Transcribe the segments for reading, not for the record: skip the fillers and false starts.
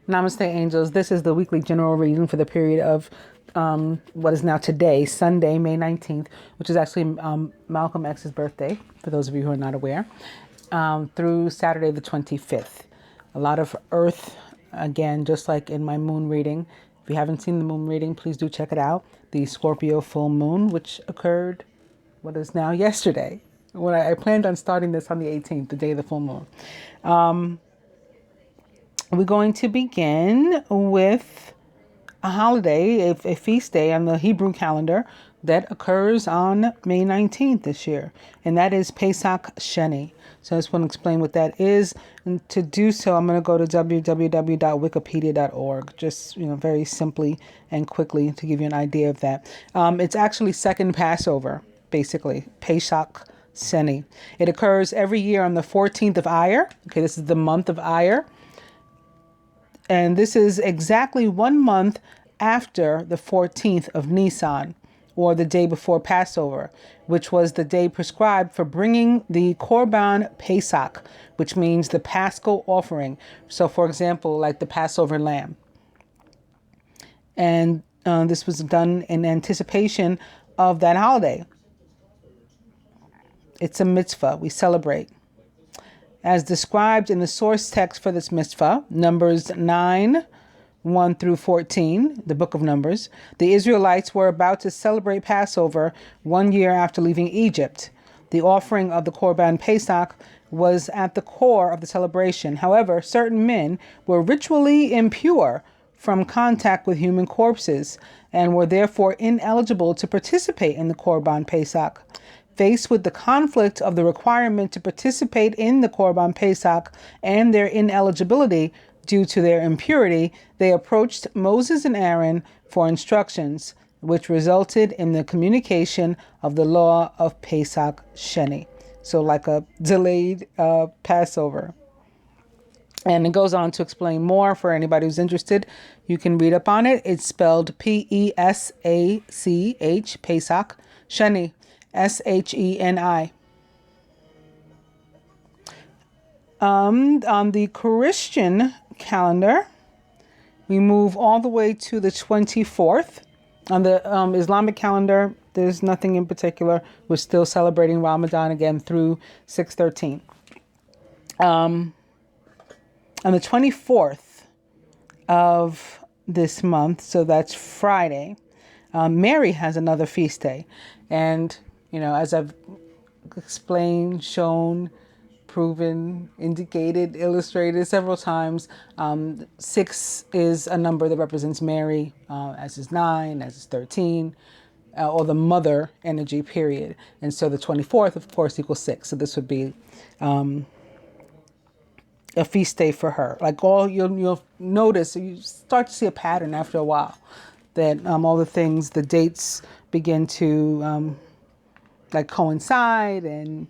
Namaste, angels. This is the weekly general reading for the period of what is now today, Sunday, May 19th, which is actually Malcolm X's birthday, for those of you who are not aware, through Saturday the 25th. A lot of earth, again, just like in my moon reading. If you haven't seen the moon reading, please do check it out. The Scorpio full moon, which occurred, what is now yesterday, when I planned on starting this on the 18th, the day of the full moon. We're going to begin with a holiday, a feast day on the Hebrew calendar that occurs on May 19th this year, and that is Pesach Sheni. So I just want to explain what that is. And to do so, I'm going to go to www.wikipedia.org, just very simply and quickly to give you an idea of that. It's actually second Passover, basically, Pesach Sheni. It occurs every year on the 14th of Iyar. Okay, this is the month of Iyar. And this is exactly 1 month after the 14th of Nisan, or the day before Passover, which was the day prescribed for bringing the Korban Pesach, which means the Paschal offering. So, for example, like the Passover lamb. And this was done in anticipation of that holiday. It's a mitzvah. We celebrate. As described in the source text for this mitzvah, Numbers 9, 1 through 14, the book of Numbers, the Israelites were about to celebrate Passover 1 year after leaving Egypt. The offering of the Korban Pesach was at the core of the celebration. However, certain men were ritually impure from contact with human corpses and were therefore ineligible to participate in the Korban Pesach. Faced with the conflict of the requirement to participate in the Korban Pesach and their ineligibility due to their impurity, they approached Moses and Aaron for instructions, which resulted in the communication of the law of Pesach Sheni. So like a delayed Passover. And it goes on to explain more for anybody who's interested. You can read up on it. It's spelled Pesach, Pesach, Sheni. Sheni. On the Christian calendar, we move all the way to the 24th. On the Islamic calendar, there's nothing in particular. We're still celebrating Ramadan again through 6/13. On the 24th of this month, so that's Friday, Mary has another feast day. And as I've explained, shown, proven, indicated, illustrated several times, 6 is a number that represents Mary, as is 9, as is 13, or the mother energy, period. And so the 24th, of course, equals 6. So this would be a feast day for her. Like you'll notice, you start to see a pattern after a while, that all the things, the dates begin to coincide, and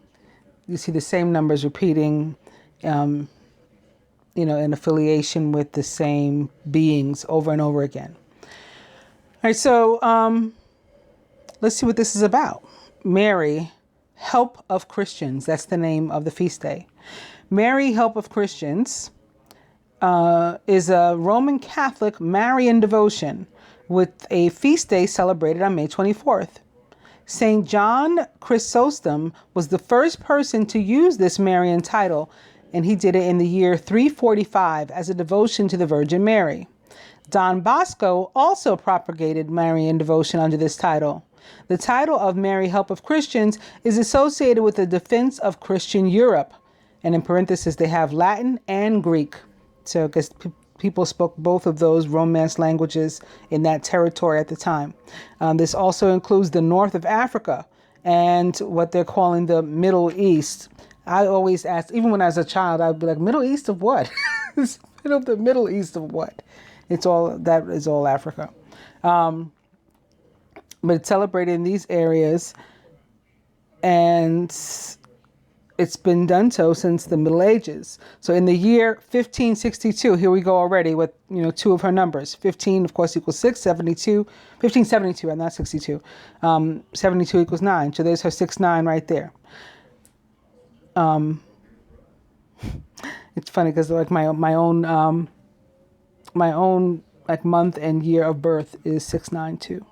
you see the same numbers repeating, in affiliation with the same beings over and over again. All right, so let's see what this is about. Mary, Help of Christians. That's the name of the feast day. Mary, Help of Christians, is a Roman Catholic Marian devotion with a feast day celebrated on May 24th. St. John Chrysostom was the first person to use this Marian title, and he did it in the year 345 as a devotion to the Virgin Mary. Don Bosco also propagated Marian devotion under this title. The title of Mary, Help of Christians is associated with the defense of Christian Europe, and in parentheses they have Latin and Greek. So I guess people spoke both of those Romance languages in that territory at the time. This also includes the north of Africa and what they're calling the Middle East. I always ask, even when I was a child, I'd be like, Middle East of what? The Middle East of what? That is all Africa. But it's celebrated in these areas, and it's been done so since the Middle Ages. So in the year 1562, here we go already with, 2 of her numbers. 15, of course, equals 6, 1572, and not 62. 72 equals 9. So there's her 6-9 right there. It's funny because like my own My own like month and year of birth is 692.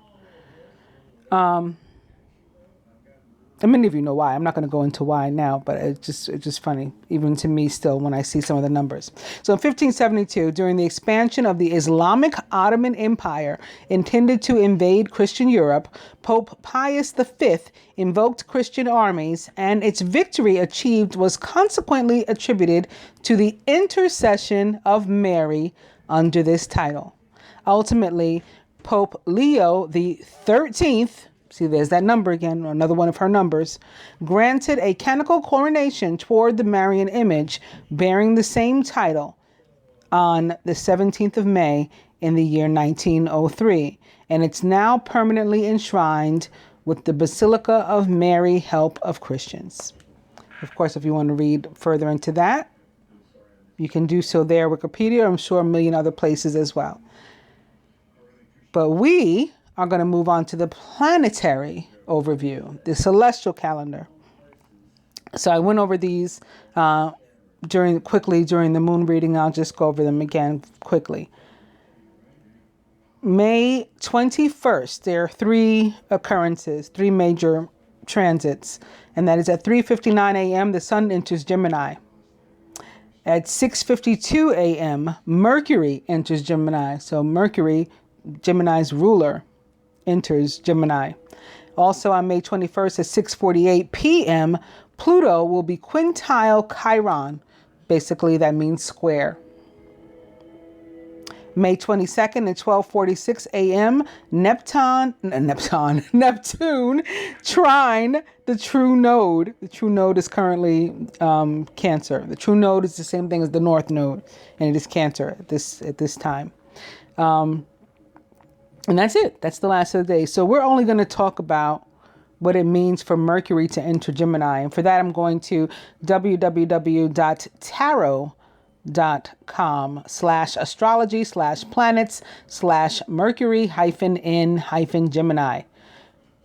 And many of you know why. I'm not going to go into why now, but it's just funny, even to me still, when I see some of the numbers. So in 1572, during the expansion of the Islamic Ottoman Empire intended to invade Christian Europe, Pope Pius V invoked Christian armies, and its victory achieved was consequently attributed to the intercession of Mary under this title. Ultimately, Pope Leo the 13th, see, there's that number again, another one of her numbers, granted a canonical coronation toward the Marian image bearing the same title on the 17th of May in the year 1903. And it's now permanently enshrined with the Basilica of Mary, Help of Christians. Of course, if you want to read further into that, you can do so there, Wikipedia, I'm sure a million other places as well. But we are going to move on to the planetary overview, the celestial calendar. So I went over these during the moon reading. I'll just go over them again quickly. May 21st, there are three occurrences, three major transits, and that is at 3:59 a.m. the sun enters Gemini. At 6:52 a.m. Mercury enters Gemini. So Mercury, Gemini's ruler, enters Gemini. Also on May 21st at 6:48 p.m., Pluto will be quintile Chiron. Basically, that means square. May 22nd at 12:46 a.m., Neptune trine the true node. The true node is currently Cancer. The true node is the same thing as the north node, and it is Cancer at this time. And that's it. That's the last of the day. So we're only going to talk about what it means for Mercury to enter Gemini. And for that, I'm going to www.tarot.com/astrology/planets/Mercury-in-Gemini.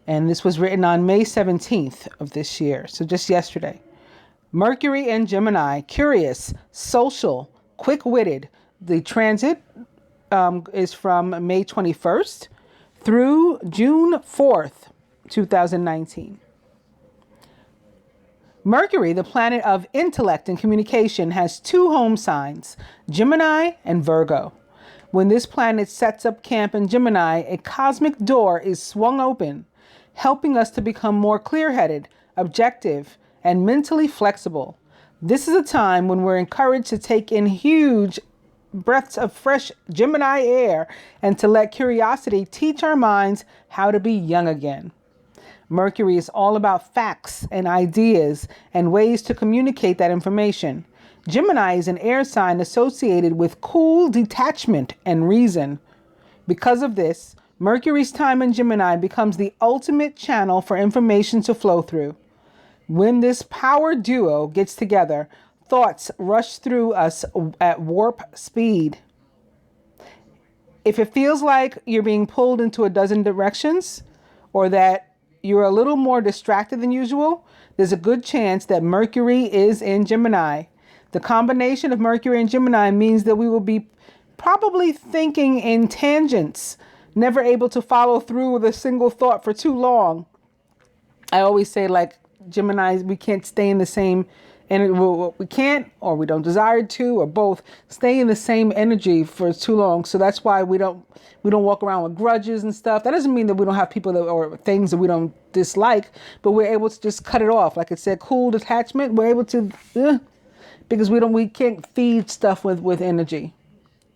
And this was written on May 17th of this year. So just yesterday. Mercury and Gemini, curious, social, quick-witted. The transit is from May 21st through June 4th, 2019. Mercury, the planet of intellect and communication, has two home signs, Gemini and Virgo. When this planet sets up camp in Gemini, a cosmic door is swung open, helping us to become more clear-headed, objective, and mentally flexible. This is a time when we're encouraged to take in huge breaths of fresh Gemini air and to let curiosity teach our minds how to be young again. Mercury is all about facts and ideas and ways to communicate that information. Gemini is an air sign associated with cool detachment and reason. Because of this, Mercury's time in Gemini becomes the ultimate channel for information to flow through. When this power duo gets together, thoughts rush through us at warp speed. If it feels like you're being pulled into a dozen directions, or that you're a little more distracted than usual, there's a good chance that Mercury is in Gemini. The combination of Mercury and Gemini means that we will be probably thinking in tangents, never able to follow through with a single thought for too long. I always say, like, Gemini, we can't stay in the same energy. We can't, or we don't desire to, or both, stay in the same energy for too long. So that's why we don't walk around with grudges and stuff. That doesn't mean that we don't have people or things that we don't dislike, but we're able to just cut it off. Like it said, cool detachment. We're able to, because we can't feed stuff with energy.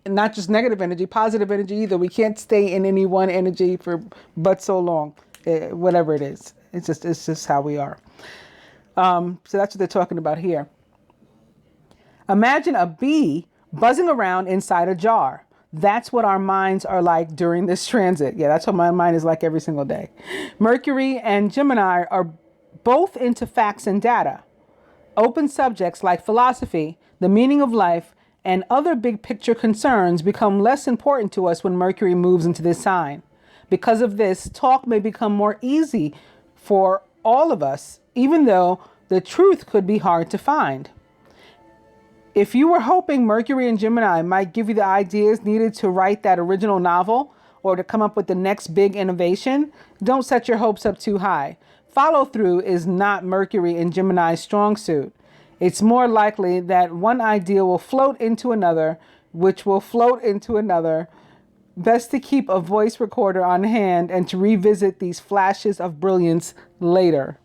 And not just negative energy, positive energy either. We can't stay in any one energy for but so long, whatever it is. It's just how we are. So that's what they're talking about here. Imagine a bee buzzing around inside a jar. That's what our minds are like during this transit. Yeah, that's what my mind is like every single day. Mercury and Gemini are both into facts and data. Open subjects like philosophy, the meaning of life, and other big picture concerns become less important to us when Mercury moves into this sign. Because of this, talk may become more easy for all of us, even though the truth could be hard to find. If you were hoping Mercury and Gemini might give you the ideas needed to write that original novel or to come up with the next big innovation, don't set your hopes up too high. Follow through is not Mercury and Gemini's strong suit. It's more likely that one idea will float into another, which will float into another. Best to keep a voice recorder on hand and to revisit these flashes of brilliance later.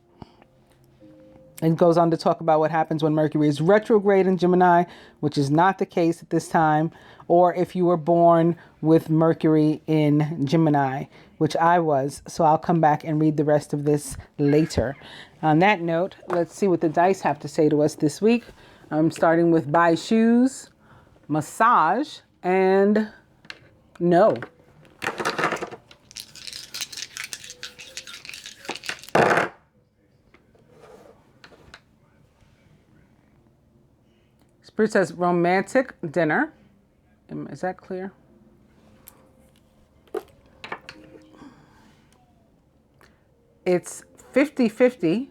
It goes on to talk about what happens when Mercury is retrograde in Gemini, which is not the case at this time, or if you were born with Mercury in Gemini, which I was. So I'll come back and read the rest of this later. On that note, let's see what the dice have to say to us this week. I'm starting with buy shoes, massage, and no. Spirit says romantic dinner. Is that clear? It's 50-50.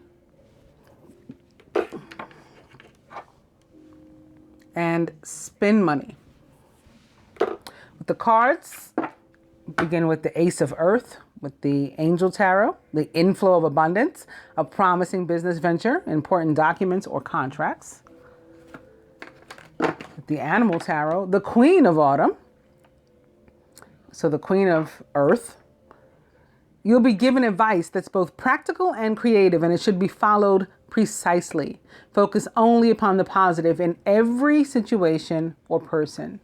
And spin money. With the cards, begin with the Ace of Earth, with the Angel Tarot, the inflow of abundance, a promising business venture, important documents or contracts. The Animal Tarot, the Queen of Autumn, so the Queen of Earth. You'll be given advice that's both practical and creative, and it should be followed precisely. Focus only upon the positive in every situation or person.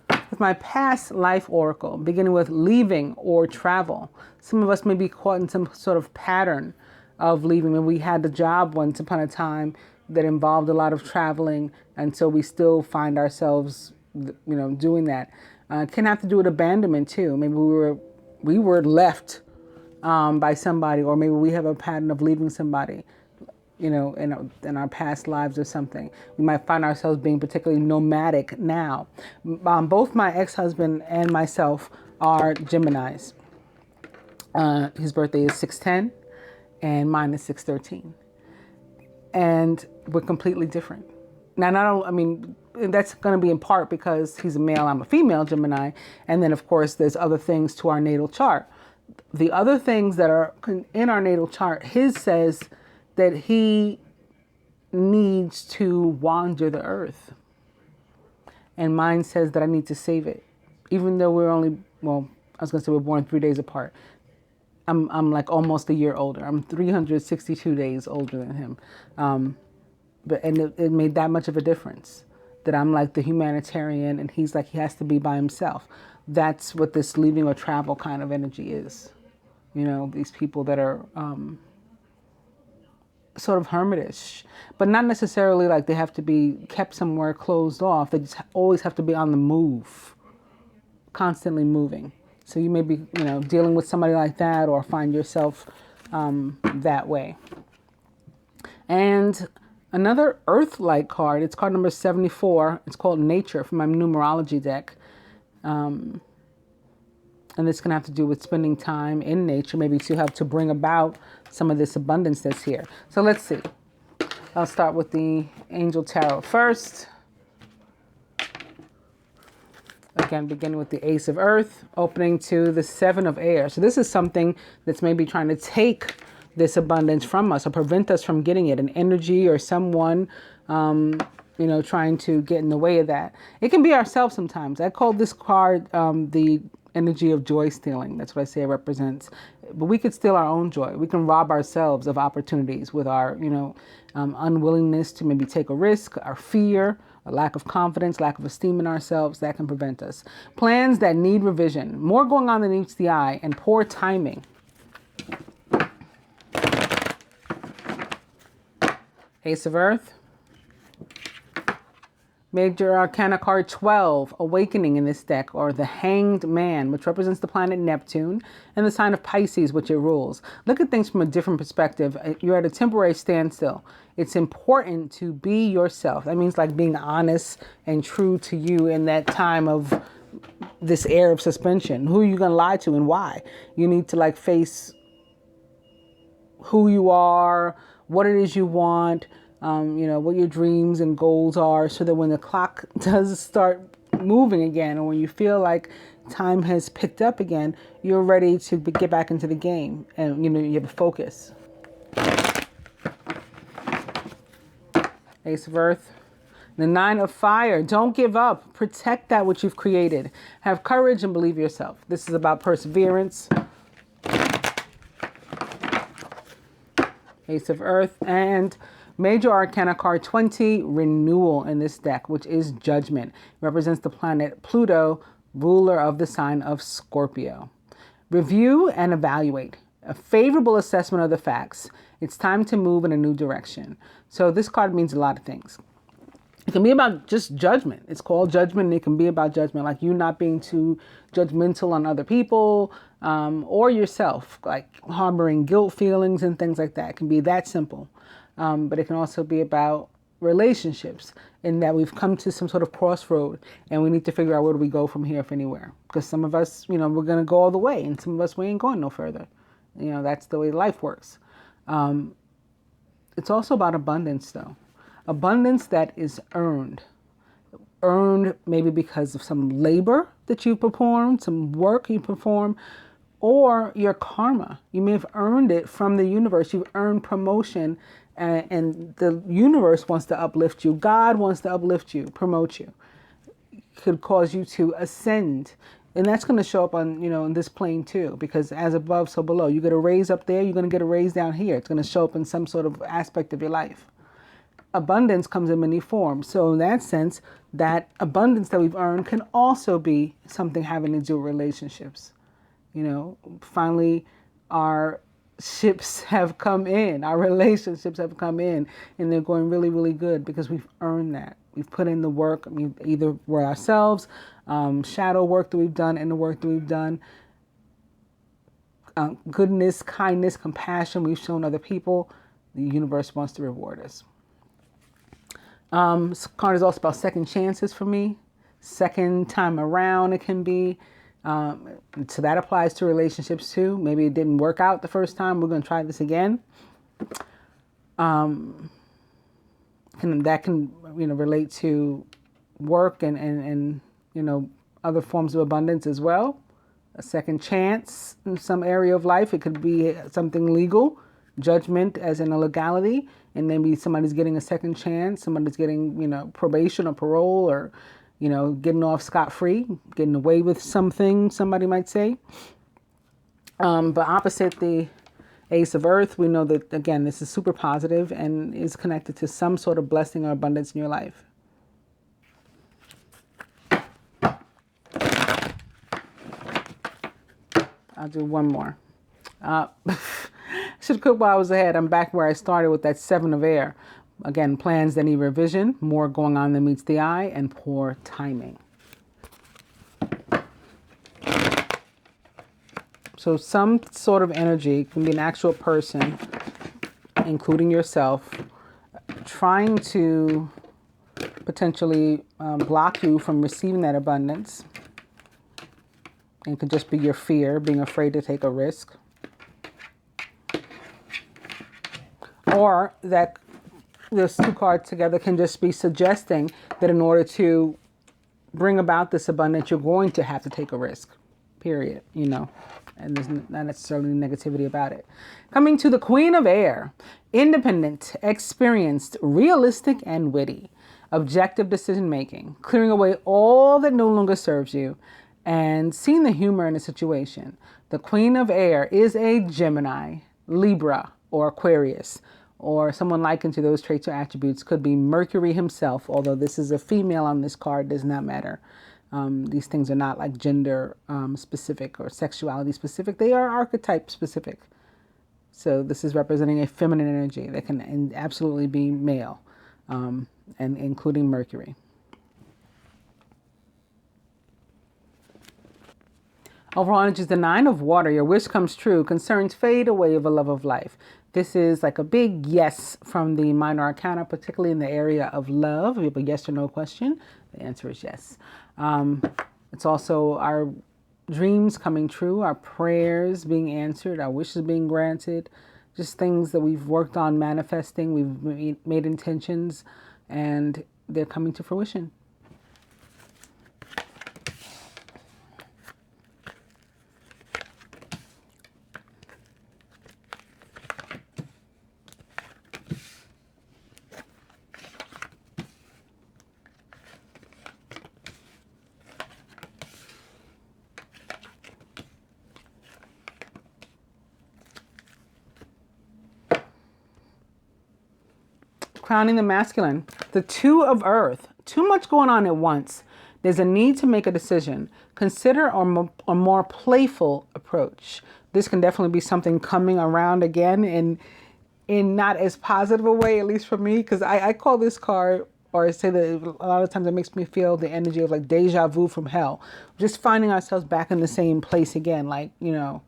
With my past life oracle, beginning with leaving or travel. Some of us may be caught in some sort of pattern of leaving. And we had the job once upon a time that involved a lot of traveling. And so we still find ourselves, doing that. Can have to do with abandonment too. Maybe we were left by somebody, or maybe we have a pattern of leaving somebody, in our past lives or something. We might find ourselves being particularly nomadic now. Both my ex-husband and myself are Geminis. His birthday is 6/10. And mine is 6/13. And we're completely different. Now, that's going to be in part because he's a male, I'm a female Gemini. And then, of course, there's other things to our natal chart. The other things that are in our natal chart, his says that he needs to wander the earth. And mine says that I need to save it. Even though we're born 3 days apart. I'm like almost a year older. I'm 362 days older than him. But it made that much of a difference that I'm like the humanitarian and he's like, he has to be by himself. That's what this leaving or travel kind of energy is. These people that are sort of hermitish, but not necessarily like they have to be kept somewhere closed off. They just always have to be on the move, constantly moving. So you may be, dealing with somebody like that or find yourself that way. And another Earth-like card, it's card number 74. It's called Nature from my numerology deck. And this can have to do with spending time in nature, maybe to help to bring about some of this abundance that's here. So let's see. I'll start with the Angel Tarot first. Again, beginning with the Ace of Earth, opening to the Seven of Air. So this is something that's maybe trying to take this abundance from us or prevent us from getting it. An energy or someone, trying to get in the way of that. It can be ourselves sometimes. I call this card the energy of joy stealing. That's what I say it represents. But we could steal our own joy. We can rob ourselves of opportunities with our, unwillingness to maybe take a risk, our fear, a lack of confidence, lack of esteem in ourselves. That can prevent us. Plans that need revision. More going on than meets the eye, and poor timing. Ace of Earth. Major Arcana card 12, Awakening in this deck, or the Hanged Man, which represents the planet Neptune, and the sign of Pisces, which it rules. Look at things from a different perspective. You're at a temporary standstill. It's important to be yourself. That means like being honest and true to you in that time of this air of suspension. Who are you going to lie to and why? You need to like face who you are, what it is you want, what your dreams and goals are, so that when the clock does start moving again, or when you feel like time has picked up again, you're ready to get back into the game, and you have a focus. Ace of Earth. The Nine of Fire. Don't give up. Protect that which you've created. Have courage and believe yourself. This is about perseverance. Ace of Earth. And Major Arcana card 20, Renewal in this deck, which is Judgment. It represents the planet Pluto, ruler of the sign of Scorpio. Review and evaluate. A favorable assessment of the facts. It's time to move in a new direction. So this card means a lot of things. It can be about just judgment. It's called Judgment, and it can be about judgment, like you not being too judgmental on other people or yourself, like harboring guilt feelings and things like that. It can be that simple. But it can also be about relationships, in that we've come to some sort of crossroad and we need to figure out where do we go from here, if anywhere. Because some of us, we're going to go all the way, and some of us, we ain't going no further. That's the way life works. It's also about abundance, though. Abundance that is earned. Earned maybe because of some labor that you performed, some work you perform, or your karma. You may have earned it from the universe. You've earned promotion, and the universe wants to uplift you. God wants to uplift you, promote you. Could cause you to ascend. And that's going to show up on, in this plane too, because as above, so below. You get a raise up there, you're going to get a raise down here. It's going to show up in some sort of aspect of your life. Abundance comes in many forms. So in that sense, that abundance that we've earned can also be something having to do with relationships. Finally, our ships have come in, our relationships have come in, and they're going really, really good because we've earned that. We've put in the work. Either we're ourselves, shadow work that we've done, and the work that we've done. Goodness, kindness, compassion we've shown other people. The universe wants to reward us. This card is also about second chances for me. Second time around it can be. So that applies to relationships too. Maybe it didn't work out the first time. We're going to try this again. That can relate to work and other forms of abundance as well. A second chance in some area of life. It could be something legal. Judgment as in a legality, and maybe somebody's getting a second chance, somebody's getting, probation or parole, or, getting off scot-free, getting away with something, somebody might say. But opposite the Ace of Earth, we know that, again, this is super positive and is connected to some sort of blessing or abundance in your life. I'll do one more. Should have cooked while I was ahead. I'm back where I started with that Seven of Air. Again, plans that need revision, more going on than meets the eye, and poor timing. So some sort of energy, can be an actual person, including yourself, trying to potentially block you from receiving that abundance. It could just be your fear, being afraid to take a risk. Or that those two cards together can just be suggesting that in order to bring about this abundance, you're going to have to take a risk, period, and there's not necessarily negativity about it. Coming to the Queen of Air, independent, experienced, realistic, and witty, objective decision-making, clearing away all that no longer serves you, and seeing the humor in a situation. The Queen of Air is a Gemini, Libra, or Aquarius, or someone likened to those traits or attributes. Could be Mercury himself, although this is a female on this card, does not matter. These things are not like gender specific or sexuality specific. They are archetype specific. So this is representing a feminine energy that can absolutely be male, and including Mercury. Overall energy is the Nine of Water. Your wish comes true. Concerns fade away of a love of life. This is like a big yes from the minor arcana, particularly in the area of love. We have a yes or no question. The answer is yes. It's also our dreams coming true, our prayers being answered, our wishes being granted. just things that we've worked on manifesting, we've made intentions, and they're coming to fruition. Crowning the masculine, the two of earth, too much going on at once. There's a need to make a decision. Consider a more playful approach. This can definitely be something coming around again in not as positive a way, at least for me, because I call this card, or I say that a lot of times it makes me feel the energy of like deja vu from hell. Just finding ourselves back in the same place again, like, you know,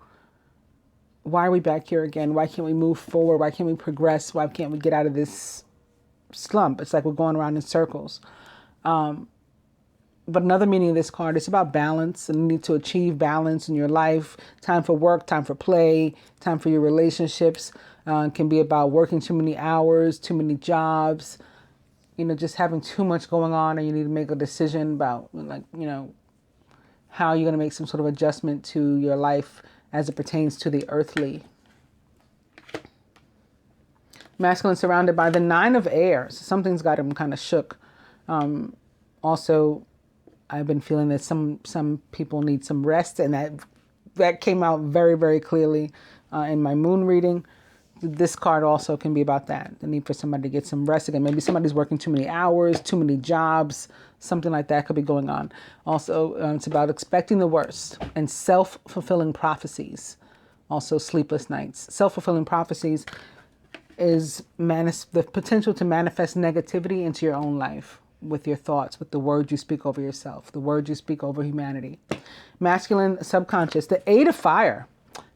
why are we back here again? Why can't we move forward? Why can't we progress? Why can't we get out of this slump? It's like we're going around in circles. But another meaning of this card is about balance and need to achieve balance in your life. Time for work, time for play, time for your relationships. Can be about working too many hours, too many jobs, you know, just having too much going on, and you need to make a decision about, like, you know, how you're going to make some sort of adjustment to your life as it pertains to the earthly. Masculine surrounded by the 9 of Airs. Something's got him kind of shook. Also, I've been feeling that some people need some rest, and that came out very, very clearly in my moon reading. This card also can be about that, the need for somebody to get some rest again. Maybe somebody's working too many hours, too many jobs, something like that could be going on. Also, it's about expecting the worst and self-fulfilling prophecies. Also, sleepless nights. Self-fulfilling prophecies is the potential to manifest negativity into your own life with your thoughts, with the words you speak over yourself, the words you speak over humanity. Masculine subconscious, the 8 of Fire.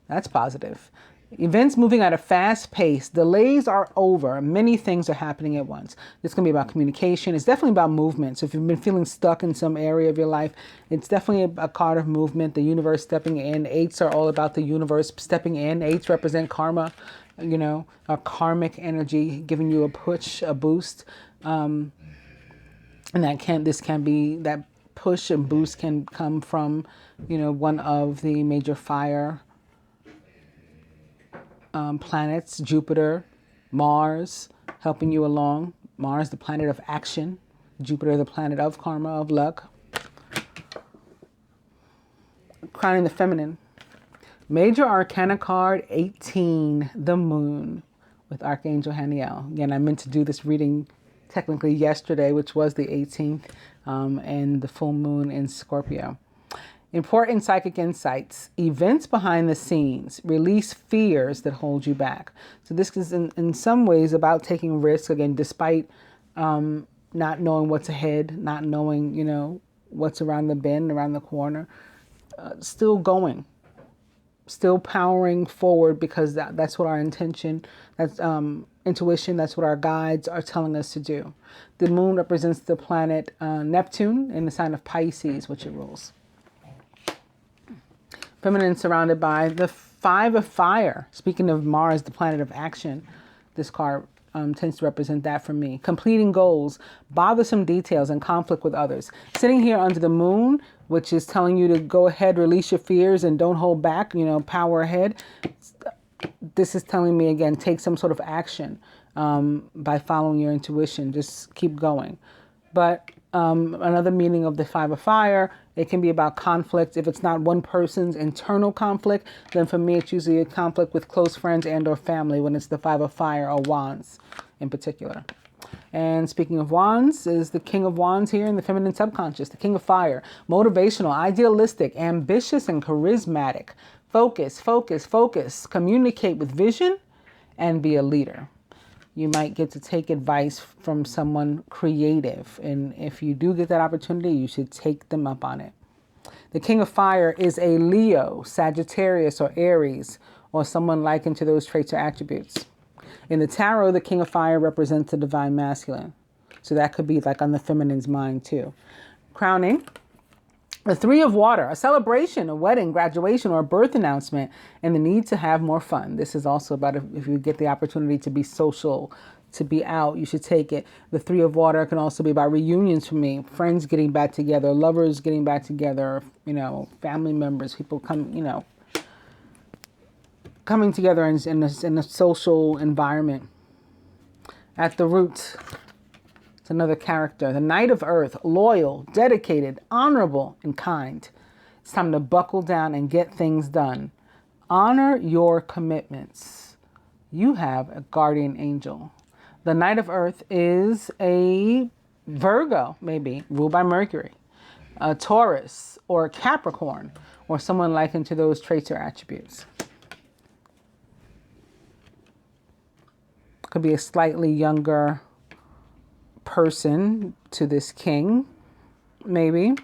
That's positive. Events moving at a fast pace. Delays are over. Many things are happening at once. This can be about communication. It's definitely about movement. So if you've been feeling stuck in some area of your life, it's definitely a card of movement, the universe stepping in. 8s are all about the universe stepping in. 8s represent karma, you know, a karmic energy giving you a push, a boost. And that push and boost can come from, you know, one of the major fire planets, Jupiter, Mars, helping you along. Mars, the planet of action. Jupiter, the planet of karma, of luck. Crowning the feminine. Major Arcana card 18, the Moon, with Archangel Haniel. Again, I meant to do this reading technically yesterday, which was the 18th, and the full moon in Scorpio. Important psychic insights, events behind the scenes, release fears that hold you back. So this is in some ways about taking risks, again, despite not knowing what's ahead, not knowing, you know, what's around the bend, around the corner, still going, still powering forward, because that's what our intention, that's intuition, that's what our guides are telling us to do. The moon represents the planet Neptune in the sign of Pisces, which it rules. Feminine surrounded by the 5 of Fire. Speaking of Mars, the planet of action, this card tends to represent that for me. Completing goals, bothersome details, and conflict with others. Sitting here under the moon, which is telling you to go ahead, release your fears, and don't hold back, you know, power ahead. This is telling me, again, take some sort of action by following your intuition. Just keep going. But another meaning of the 5 of Fire, it can be about conflict. If it's not one person's internal conflict, then for me, it's usually a conflict with close friends and or family when it's the 5 of Fire, or Wands in particular. And speaking of Wands, is the King of Wands here in the feminine subconscious, the King of Fire. Motivational, idealistic, ambitious, and charismatic. Focus, focus, focus. Communicate with vision and be a leader. You might get to take advice from someone creative. And if you do get that opportunity, you should take them up on it. The King of Fire is a Leo, Sagittarius, or Aries, or someone likened to those traits or attributes. In the tarot, the King of Fire represents the divine masculine. So that could be like on the feminine's mind too. Crowning The Three of Water, a celebration, a wedding, graduation, or a birth announcement, and the need to have more fun. This is also about if you get the opportunity to be social, to be out, you should take it. The Three of Water can also be about reunions for me, friends getting back together, lovers getting back together, family members, people coming together in a social environment. At the root, it's another character. The Knight of Earth, loyal, dedicated, honorable, and kind. It's time to buckle down and get things done. Honor your commitments. You have a guardian angel. The Knight of Earth is a Virgo, maybe, ruled by Mercury, a Taurus, or a Capricorn, or someone likened to those traits or attributes. Could be a slightly younger person to this king, maybe.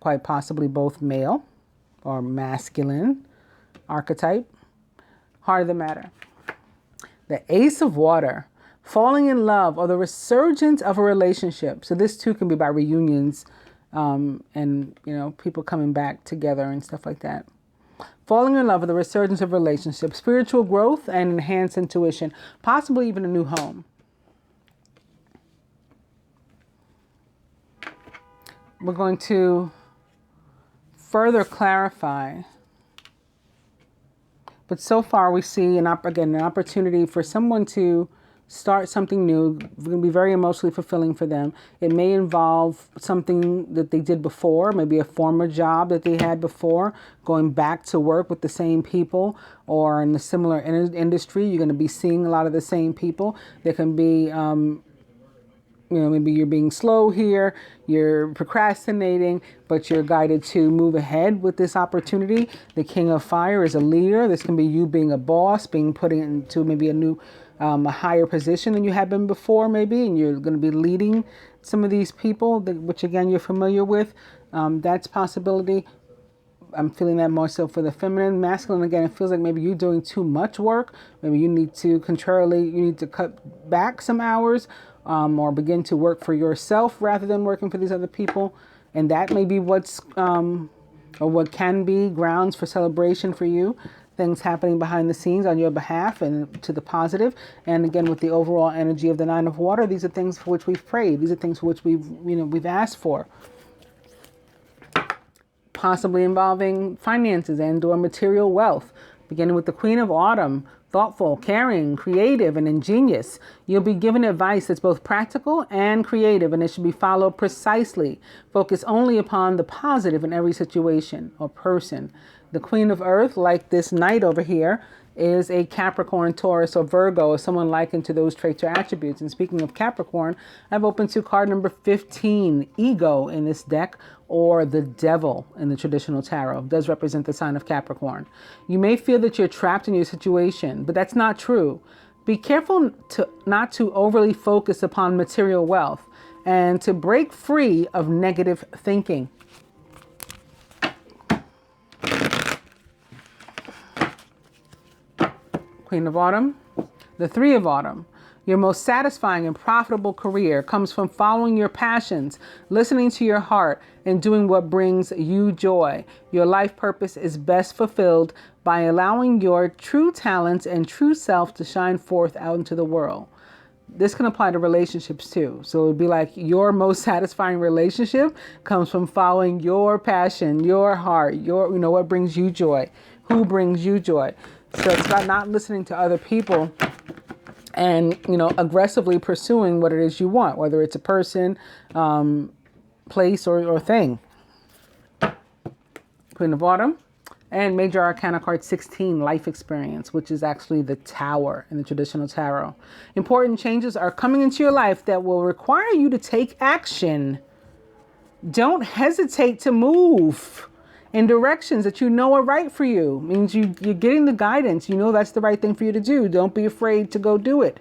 Quite possibly both male or masculine archetype. Heart of the matter. The Ace of Water, falling in love or the resurgence of a relationship. So this too can be about reunions and people coming back together and stuff like that. Falling in love with the resurgence of relationships, spiritual growth and enhanced intuition, possibly even a new home. We're going to further clarify. But so far we see, an opportunity for someone to start something new. It's going to be very emotionally fulfilling for them. It may involve something that they did before, maybe a former job that they had before, going back to work with the same people, or in a similar industry. You're going to be seeing a lot of the same people. There can be, maybe you're being slow here, you're procrastinating, but you're guided to move ahead with this opportunity. The King of Fire is a leader. This can be you being a boss, being put into maybe a higher position than you have been before, maybe, and you're going to be leading some of these people, which again you're familiar with. That's possibility. I'm feeling that more so for the feminine. Masculine, again, it feels like maybe you're doing too much work. Maybe you need to cut back some hours, or begin to work for yourself rather than working for these other people. And that may be or what can be grounds for celebration for you. Things happening behind the scenes on your behalf and to the positive. And again, with the overall energy of the Nine of Water, these are things for which we've prayed. These are things for which we've asked for. Possibly involving finances and/or material wealth. Beginning with the Queen of Autumn, thoughtful, caring, creative, and ingenious. You'll be given advice that's both practical and creative, and it should be followed precisely. Focus only upon the positive in every situation or person. The Queen of Earth, like this knight over here, is a Capricorn, Taurus, or Virgo, or someone likened to those traits or attributes. And speaking of Capricorn, I've opened to card number 15, Ego, in this deck, or the Devil in the traditional tarot. It does represent the sign of Capricorn. You may feel that you're trapped in your situation, but that's not true. Be careful not to overly focus upon material wealth and to break free of negative thinking. Queen of Autumn, the Three of Autumn. Your most satisfying and profitable career comes from following your passions, listening to your heart, and doing what brings you joy. Your life purpose is best fulfilled by allowing your true talents and true self to shine forth out into the world. This can apply to relationships too. So it would be like your most satisfying relationship comes from following your passion, your heart, what brings you joy, who brings you joy. So it's about not listening to other people and, aggressively pursuing what it is you want, whether it's a person, place, or thing. Queen of Autumn. And Major Arcana card 16, Life Experience, which is actually the Tower in the traditional tarot. Important changes are coming into your life that will require you to take action. Don't hesitate to move in directions that you know are right for you. It means you're getting the guidance. You know that's the right thing for you to do. Don't be afraid to go do it,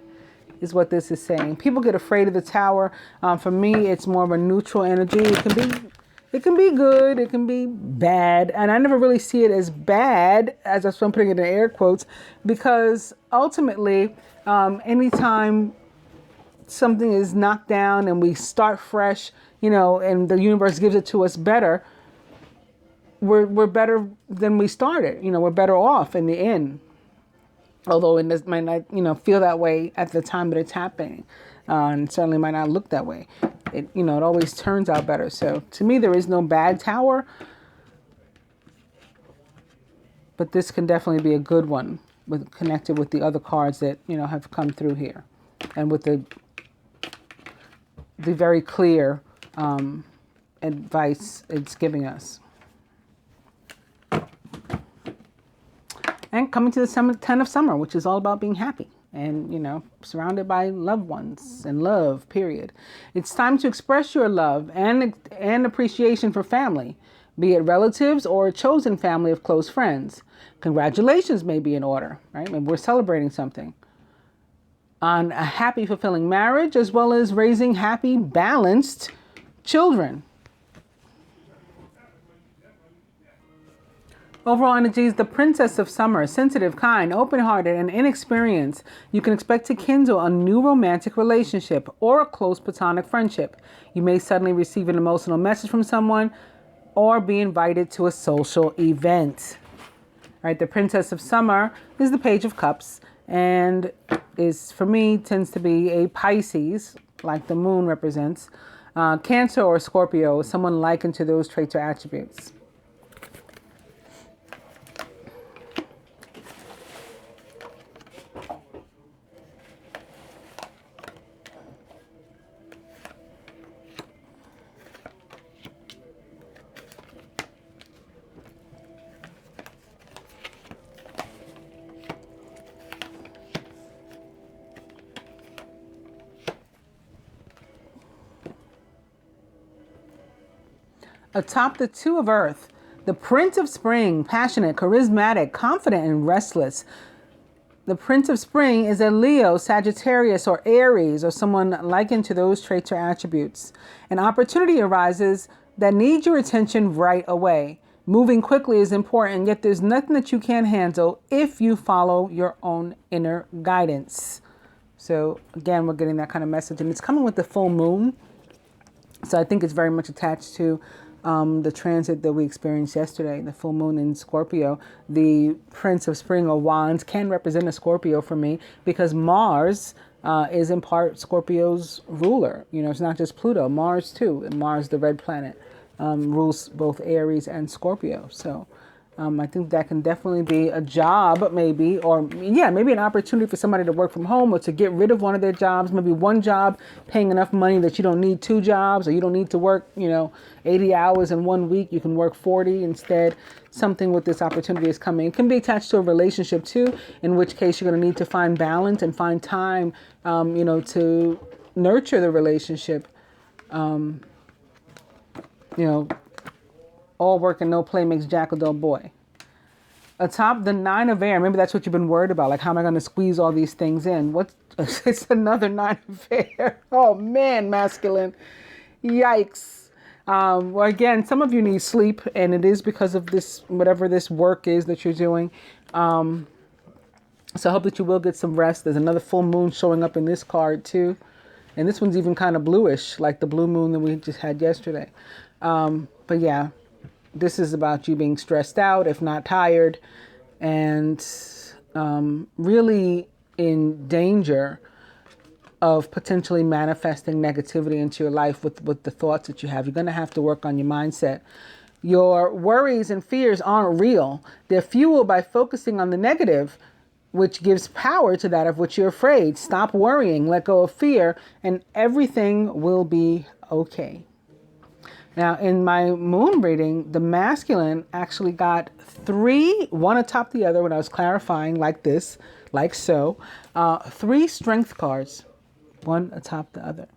is what this is saying. People get afraid of the Tower. For me, it's more of a neutral energy. It can be good. It can be bad. And I never really see it as bad, as I'm putting it in air quotes, because ultimately, anytime something is knocked down and we start fresh, and the universe gives it to us better, we're better than we started. We're better off in the end. Although it might not, feel that way at the time that it's happening, and certainly might not look that way. It always turns out better. So to me, there is no bad tower, but this can definitely be a good one, connected with the other cards that have come through here, and with the very clear advice it's giving us. And coming to the 10 of summer, which is all about being happy and, surrounded by loved ones and love, period. It's time to express your love and appreciation for family, be it relatives or a chosen family of close friends. Congratulations may be in order, right? Maybe we're celebrating something. On a happy, fulfilling marriage, as well as raising happy, balanced children. Overall energies, the Princess of Summer, sensitive, kind, open-hearted, and inexperienced. You can expect to kindle a new romantic relationship or a close platonic friendship. You may suddenly receive an emotional message from someone or be invited to a social event. Right, the Princess of Summer is the Page of Cups and for me, tends to be a Pisces, like the moon represents. Cancer or Scorpio, someone likened to those traits or attributes. Atop the Two of Earth, the Prince of Spring, passionate, charismatic, confident, and restless. The Prince of Spring is a Leo, Sagittarius, or Aries, or someone likened to those traits or attributes. An opportunity arises that needs your attention right away. Moving quickly is important, yet there's nothing that you can't handle if you follow your own inner guidance. So again, we're getting that kind of message, and it's coming with the full moon. So I think it's very much attached to the transit that we experienced yesterday, the full moon in Scorpio. The Prince of Spring or Wands can represent a Scorpio for me because Mars is in part Scorpio's ruler. It's not just Pluto, Mars too. And Mars, the red planet, rules both Aries and Scorpio. So I think that can definitely be a job maybe, or maybe an opportunity for somebody to work from home or to get rid of one of their jobs. Maybe one job paying enough money that you don't need two jobs, or you don't need to work, 80 hours in 1 week. You can work 40 instead. Something with this opportunity is coming. It can be attached to a relationship too, in which case you're going to need to find balance and find time, to nurture the relationship. All work and no play makes Jack a dull boy. Atop the 9 of Air, maybe that's what you've been worried about. Like, how am I going to squeeze all these things in? It's another 9 of Air. Oh man, masculine. Yikes. Well, again, some of you need sleep, and it is because of this, whatever this work is that you're doing. So I hope that you will get some rest. There's another full moon showing up in this card too. And this one's even kind of bluish, like the blue moon that we just had yesterday. But yeah. This is about you being stressed out, if not tired, and really in danger of potentially manifesting negativity into your life with the thoughts that you have. You're going to have to work on your mindset. Your worries and fears aren't real. They're fueled by focusing on the negative, which gives power to that of which you're afraid. Stop worrying, let go of fear, and everything will be okay. Now, in my moon reading, the masculine actually got 3, one atop the other when I was clarifying like this, like so, 3 strength cards, one atop the other,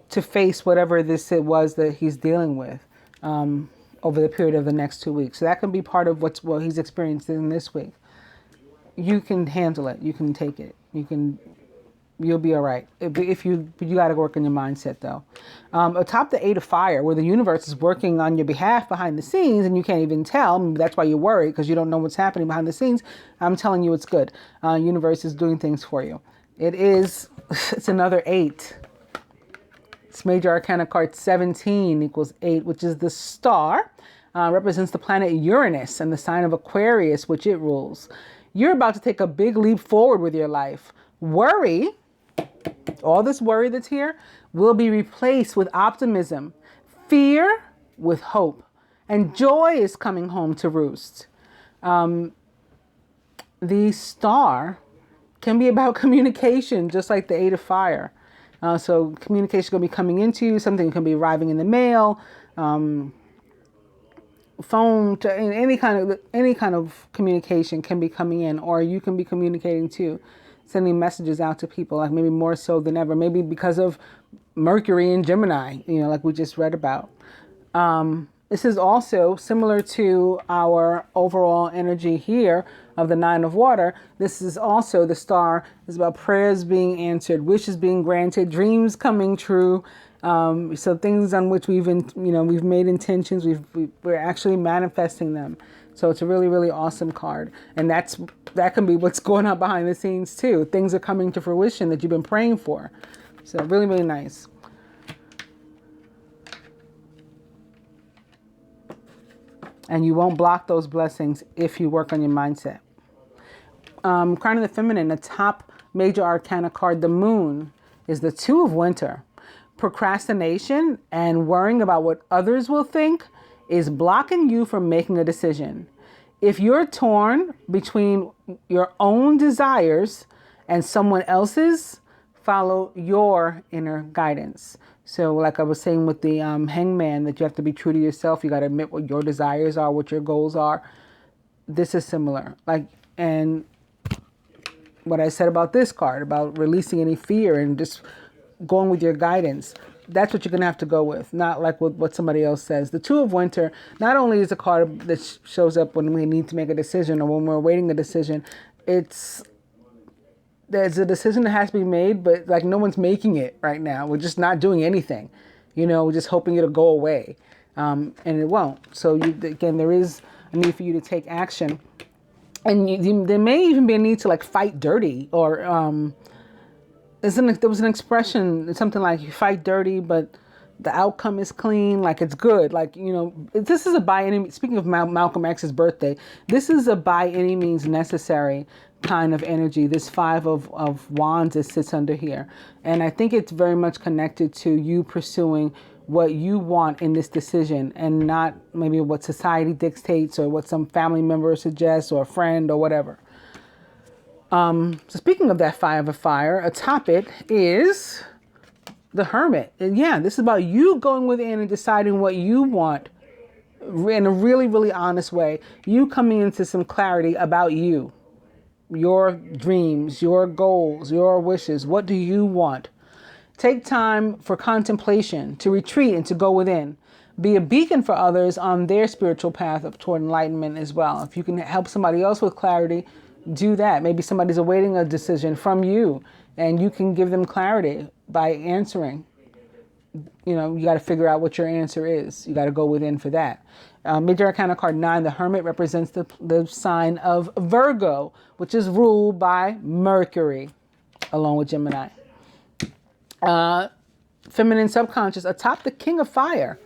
to face whatever it was that he's dealing with over the period of the next 2 weeks. So that can be part of what he's experiencing this week. You can handle it. You can take it. You'll be all right. If you got to work on your mindset though. Atop the 8 of Fire, where the universe is working on your behalf behind the scenes and you can't even tell. Maybe that's why you're worried, because you don't know what's happening behind the scenes. I'm telling you it's good. Universe is doing things for you. It's another 8. This major arcana card 17 equals 8, which is the star. Represents the planet Uranus and the sign of Aquarius, which it rules. You're about to take a big leap forward with your life. Worry, all this worry that's here, will be replaced with optimism, fear with hope, and joy is coming home to roost. The star can be about communication, just like the 8 of fire. So communication going to be coming into you, something can be arriving in the mail, phone, to any kind of communication can be coming in, or you can be communicating too, sending messages out to people, like maybe more so than ever, maybe because of Mercury and Gemini, like we just read about. This is also similar to our overall energy here of the 9 of water. This is also, the star is about prayers being answered, wishes being granted, dreams coming true. So things on which we've made intentions, we're actually manifesting them. So it's a really, really awesome card. And that can be what's going on behind the scenes too. Things are coming to fruition that you've been praying for. So really, really nice. And you won't block those blessings if you work on your mindset. Crown of the Feminine, the top major arcana card, the Moon, is the 2 of Winter. Procrastination and worrying about what others will think is blocking you from making a decision. If you're torn between your own desires and someone else's, follow your inner guidance. So like I was saying with the hangman, that you have to be true to yourself. You got to admit what your desires are, what your goals are. This is similar. And what I said about this card, about releasing any fear and just going with your guidance, that's what you're going to have to go with, not like what somebody else says. The 2 of Winter not only is a card that shows up when we need to make a decision or when we're awaiting a decision, there's a decision that has to be made, but like no one's making it right now. We're just not doing anything, we're just hoping it'll go away, and it won't. So again, there is a need for you to take action, and there may even be a need to like fight dirty, or there was an expression, something like you fight dirty, but the outcome is clean, like it's good. Like, this is a by any, speaking of Malcolm X's birthday, this is a by any means necessary kind of energy. This 5 of Wands that sits under here. And I think it's very much connected to you pursuing what you want in this decision and not maybe what society dictates or what some family member suggests or a friend or whatever. So speaking of that 5 of fire, atop it is the Hermit. And yeah, this is about you going within and deciding what you want in a really, really honest way. You coming into some clarity about you, your dreams, your goals, your wishes. What do you want? Take time for contemplation, to retreat and to go within. Be a beacon for others on their spiritual path toward enlightenment as well. If you can help somebody else with clarity, do that. Maybe somebody's awaiting a decision from you and you can give them clarity by answering. You got to figure out what your answer is. You got to go within for that. Major Arcana card 9, the Hermit, represents the sign of Virgo, which is ruled by Mercury, along with Gemini. Feminine subconscious, atop the King of Fire.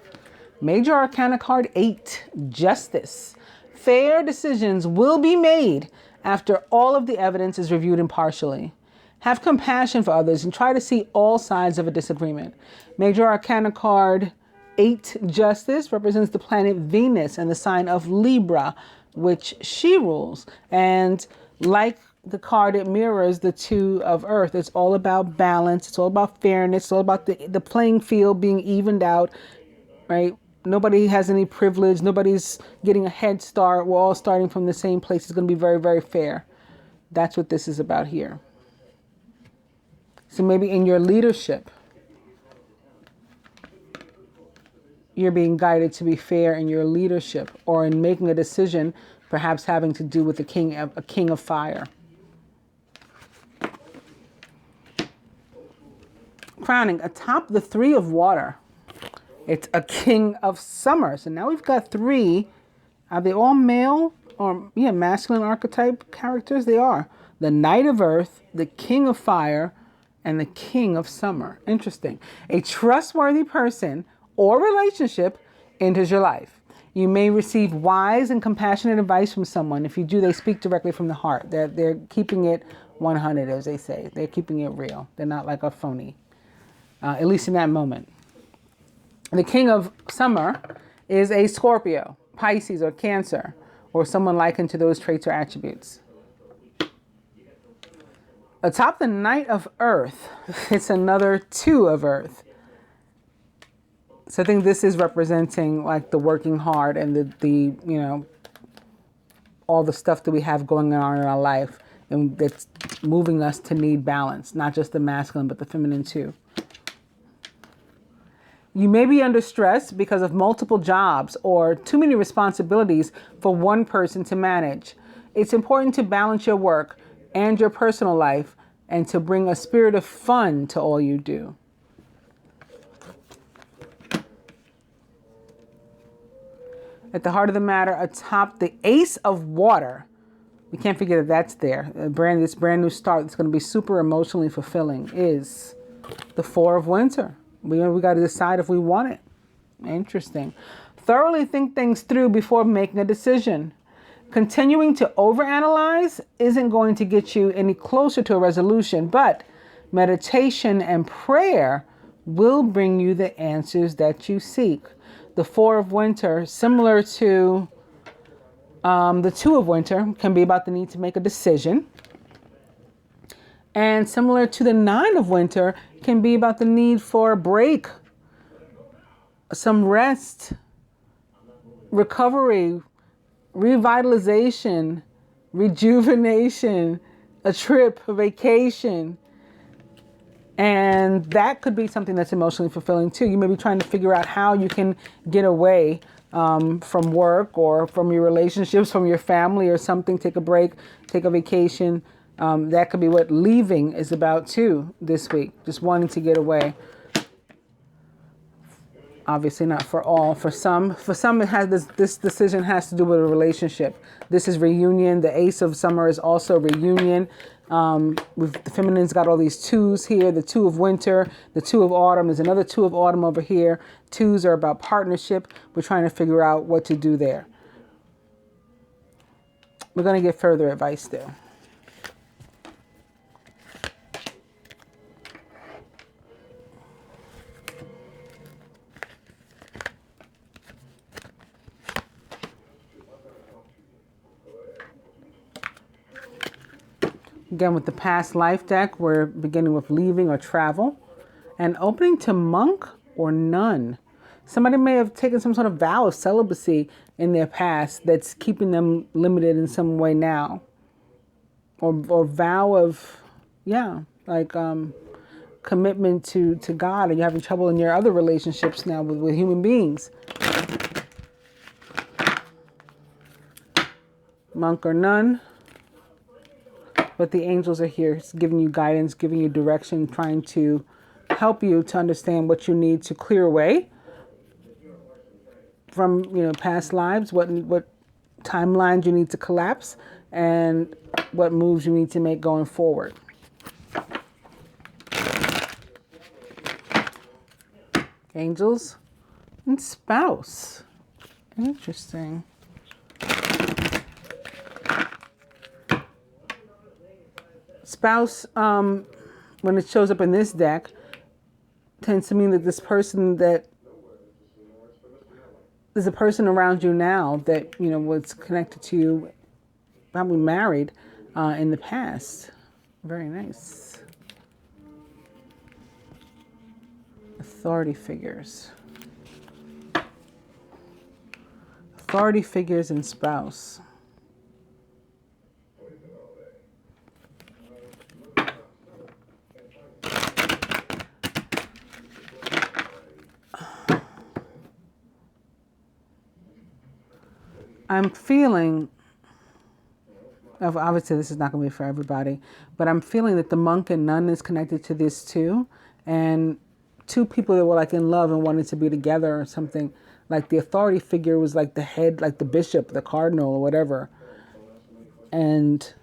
Major Arcana card 8, Justice. Fair decisions will be made after all of the evidence is reviewed impartially. Have compassion for others and try to see all sides of a disagreement. Major Arcana card 8, Justice, represents the planet Venus and the sign of Libra, which she rules. And like the card, it mirrors the 2 of Earth. It's all about balance. It's all about fairness. It's all about the playing field being evened out, right? Nobody has any privilege. Nobody's getting a head start. We're all starting from the same place. It's going to be very, very fair. That's what this is about here. So maybe in your leadership, you're being guided to be fair in your leadership, or in making a decision, perhaps having to do with a king of fire. Crowning atop the 3 of water. It's a king of summer. So now we've got 3. Are they all male or masculine archetype characters? They are. The Knight of Earth, the King of Fire, and the King of Summer. Interesting. A trustworthy person or relationship enters your life. You may receive wise and compassionate advice from someone. If you do, they speak directly from the heart. They're keeping it 100, as they say. They're keeping it real. They're not like a phony, at least in that moment. The King of Summer is a Scorpio, Pisces, or Cancer, or someone likened to those traits or attributes. Atop the Knight of Earth, it's another 2 of Earth. So I think this is representing like the working hard and the all the stuff that we have going on in our life, and that's moving us to need balance, not just the masculine, but the feminine too. You may be under stress because of multiple jobs or too many responsibilities for one person to manage. It's important to balance your work and your personal life and to bring a spirit of fun to all you do. At the heart of the matter, atop the Ace of Water, we can't forget that that's there. This brand new start that's going to be super emotionally fulfilling is the 4 of Winter. We got to decide if we want it. Interesting. Thoroughly think things through before making a decision. Continuing to overanalyze isn't going to get you any closer to a resolution, but meditation and prayer will bring you the answers that you seek. The 4 of Winter, similar to the 2 of Winter, can be about the need to make a decision. And similar to the 9 of Winter, can be about the need for a break, some rest, recovery, revitalization, rejuvenation, a trip, a vacation. And that could be something that's emotionally fulfilling too. You may be trying to figure out how you can get away from work or from your relationships, from your family or something. Take a break, take a vacation. That could be what leaving is about too this week. Just wanting to get away. Obviously not for all. For some it has this decision has to do with a relationship. This is reunion. The Ace of Summer is also reunion. The feminine's got all these 2s here. The 2 of Winter, the 2 of Autumn. There's another 2 of Autumn over here. 2s are about partnership. We're trying to figure out what to do there. We're going to get further advice there. Again, with the past life deck, we're beginning with leaving or travel and opening to monk or nun. Somebody may have taken some sort of vow of celibacy in their past that's keeping them limited in some way now. Or vow of, commitment to God. Are you having trouble in your other relationships now with human beings? Monk or nun. But the angels are here giving you guidance, giving you direction, trying to help you to understand what you need to clear away from past lives, what timelines you need to collapse, and what moves you need to make going forward. Angels and spouse. Interesting. Spouse, when it shows up in this deck, tends to mean that there's a person around you now that, was connected to you, probably married in the past. Very nice. Authority figures. Authority figures and spouse. I'm feeling, obviously this is not going to be for everybody, but I'm feeling that the monk and nun is connected to this too. And 2 people that were like in love and wanted to be together or something. Like the authority figure was like the head, like the bishop, the cardinal or whatever. And,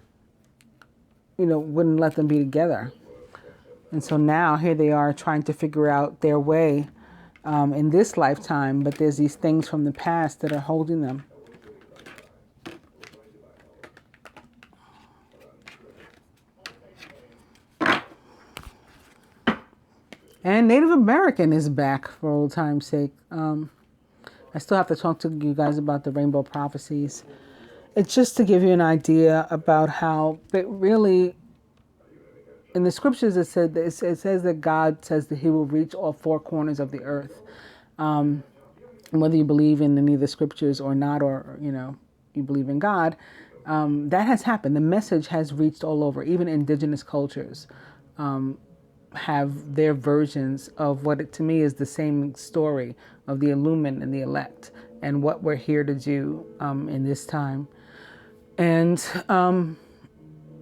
wouldn't let them be together. And so now here they are trying to figure out their way in this lifetime, but there's these things from the past that are holding them. And Native American is back for old time's sake. I still have to talk to you guys about the rainbow prophecies. It's just to give you an idea about how it really, in the scriptures, it says that God says that he will reach all four corners of the earth. Whether you believe in any of the scriptures or not, or, you believe in God, that has happened. The message has reached all over. Even indigenous cultures have their versions of what to me is the same story of the illumined and the elect and what we're here to do in this time. And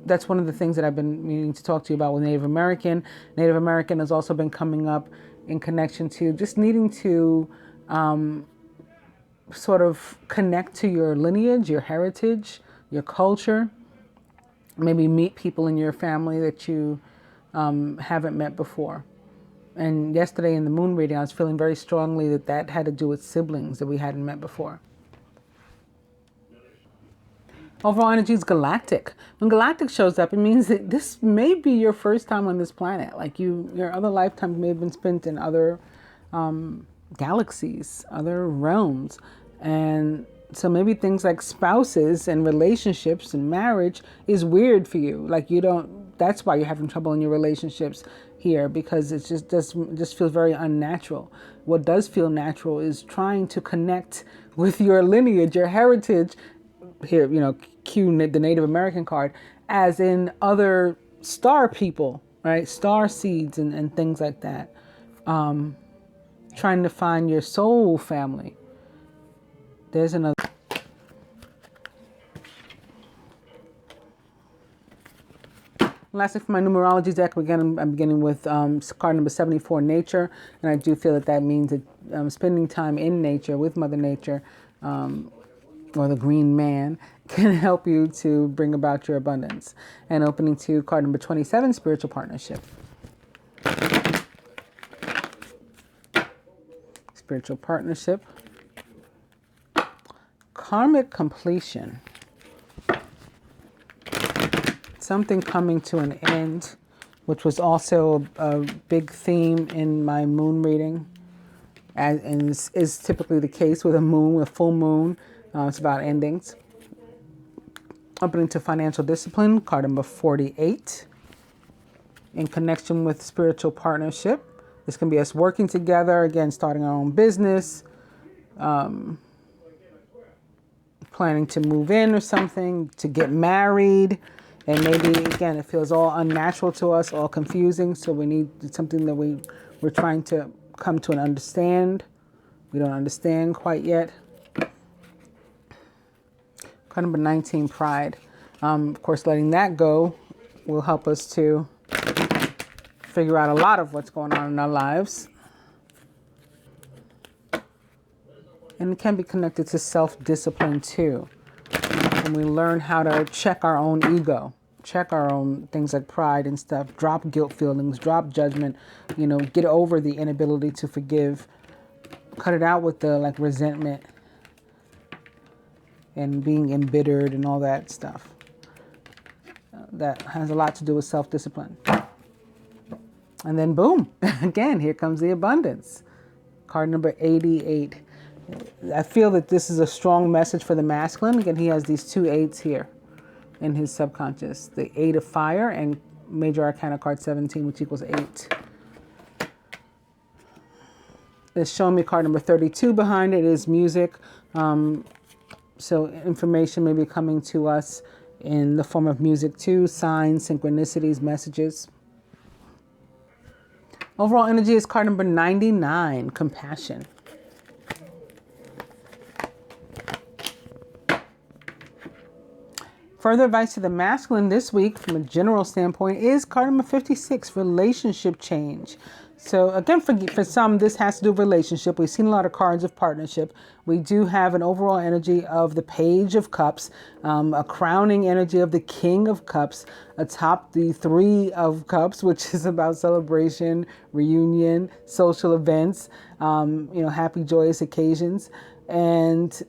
that's one of the things that I've been meaning to talk to you about with Native American. Native American has also been coming up in connection to just needing to sort of connect to your lineage, your heritage, your culture. Maybe meet people in your family that you haven't met before. And yesterday in the moon reading, I was feeling very strongly that had to do with siblings that we hadn't met before. Overall energy is galactic. When galactic shows up, it means that this may be your first time on this planet. Like your other lifetimes may have been spent in other galaxies, other realms. And so maybe things like spouses and relationships and marriage is weird for you. Like that's why you're having trouble in your relationships here, because it just feels very unnatural. What does feel natural is trying to connect with your lineage, your heritage. Here, cue the Native American card, as in other star people, right? Star seeds and things like that. Trying to find your soul family. There's another. Lastly, for my numerology deck, again, I'm beginning with card number 74, nature. And I do feel that means that spending time in nature with Mother Nature, or the green man, can help you to bring about your abundance. And opening to card number 27, spiritual partnership. Spiritual partnership. Karmic completion. Something coming to an end, which was also a big theme in my moon reading, and is typically the case with a full moon. It's about endings. Opening to financial discipline, card number 48. In connection with spiritual partnership. This can be us working together, again, starting our own business, planning to move in or something, to get married. And maybe, again, it feels all unnatural to us, all confusing. So we need something that we're trying to come to an understand. We don't understand quite yet. Card number 19, pride. Of course, letting that go will help us to figure out a lot of what's going on in our lives. And it can be connected to self-discipline too. And we learn how to check our own ego, check our own things like pride and stuff, drop guilt feelings, drop judgment, get over the inability to forgive, cut it out with the resentment and being embittered and all that stuff. That has a lot to do with self-discipline. And then boom, again, here comes the abundance. Card number 88. I feel that this is a strong message for the masculine. Again, he has these 2 8s here in his subconscious. The 8 of fire and major arcana card 17, which equals 8. It's showing me card number 32 behind it is music. So information may be coming to us in the form of music too, signs, synchronicities, messages. Overall energy is card number 99, compassion. Further advice to the masculine this week from a general standpoint is card number 56, relationship change. So again, for some, this has to do with relationship. We've seen a lot of cards of partnership. We do have an overall energy of the Page of Cups, a crowning energy of the King of Cups, atop the Three of Cups, which is about celebration, reunion, social events, happy, joyous occasions. And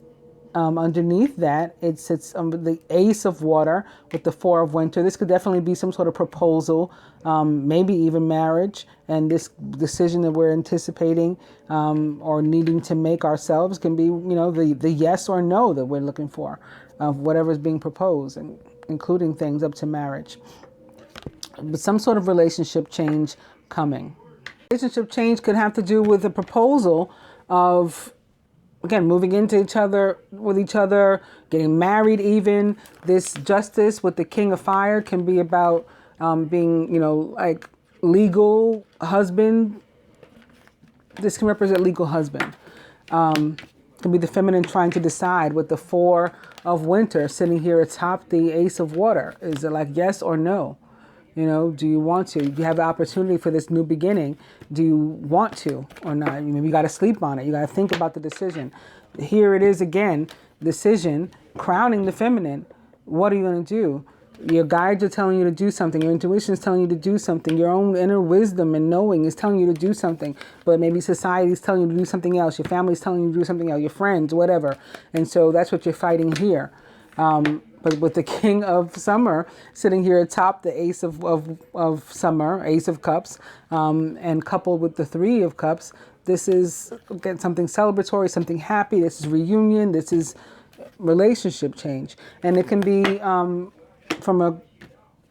underneath that, it sits the Ace of Water with the Four of Winter. This could definitely be some sort of proposal, maybe even marriage. And this decision that we're anticipating or needing to make ourselves can be, the yes or no that we're looking for of whatever is being proposed, and including things up to marriage. But some sort of relationship change coming. Relationship change could have to do with a proposal of, again, moving into with each other, getting married even. This Justice with the King of Fire can be about being, like legal husband. This can represent legal husband. Can be the feminine trying to decide with the Four of Winter sitting here atop the Ace of Water. Is it like yes or no? Do you want to? You have the opportunity for this new beginning. Do you want to or not? Maybe you got to sleep on it. You got to think about the decision. Here it is again, decision, crowning the feminine. What are you going to do? Your guides are telling you to do something. Your intuition is telling you to do something. Your own inner wisdom and knowing is telling you to do something. But maybe society is telling you to do something else. Your family is telling you to do something else. Your friends, whatever. And so that's what you're fighting here. But with the King of Summer sitting here atop the Ace of Summer, Ace of Cups, and coupled with the Three of Cups, this is, again, something celebratory, something happy. This is reunion. This is relationship change. And it can be from a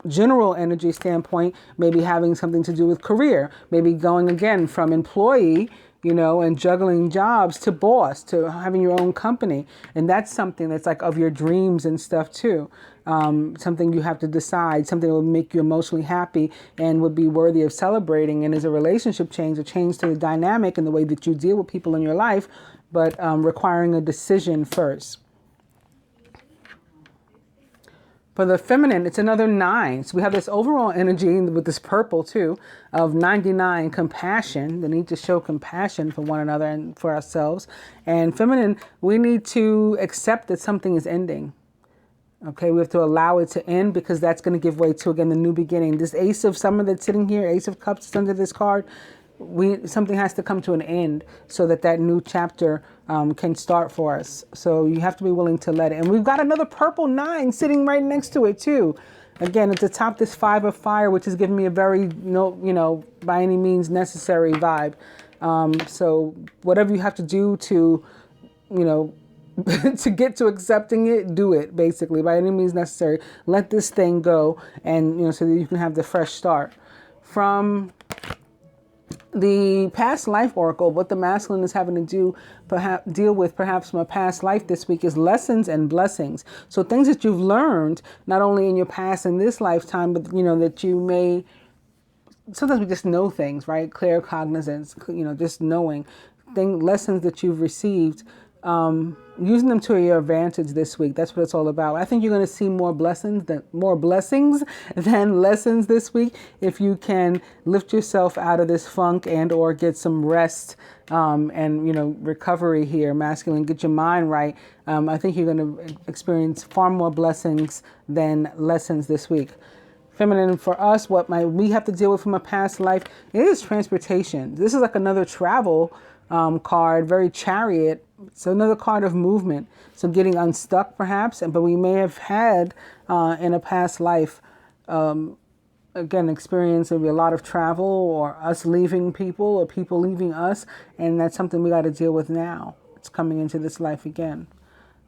general energy standpoint, maybe having something to do with career, maybe going again from employee, and juggling jobs to boss, to having your own company. And that's something that's like of your dreams and stuff too. Something you have to decide, something that will make you emotionally happy and would be worthy of celebrating. And as a relationship change, a change to the dynamic and the way that you deal with people in your life, but requiring a decision first. For the feminine, it's another 9. So we have this overall energy with this purple too of 99, compassion, the need to show compassion for one another and for ourselves. And feminine, we need to accept that something is ending. Okay, we have to allow it to end because that's going to give way to, again, the new beginning. This Ace of Summer that's sitting here, Ace of Cups is under this card. Something has to come to an end so that new chapter can start for us. So you have to be willing to let it. And we've got another purple 9 sitting right next to it too. Again, at the top, this 5 of Fire, which is giving me a very, by any means necessary vibe. So whatever you have to do to, to get to accepting it, do it, basically, by any means necessary. Let this thing go, and, so that you can have the fresh start. From the past life oracle, what the masculine is having to deal with perhaps from a past life this week is lessons and blessings. So things that you've learned, not only in your past in this lifetime, but, that you may, sometimes we just know things, right? Clear cognizance, just knowing lessons that you've received, using them to your advantage this week. That's what it's all about. I think you're going to see more blessings than lessons this week if you can lift yourself out of this funk and or get some rest and recovery here, masculine. Get your mind right. I think you're going to experience far more blessings than lessons this week. Feminine, for us, what we have to deal with from a past life is transportation. This is like another travel card, very Chariot. So another card of movement. So getting unstuck perhaps, but we may have had in a past life, again, experience maybe a lot of travel or us leaving people or people leaving us. And that's something we got to deal with now. It's coming into this life again.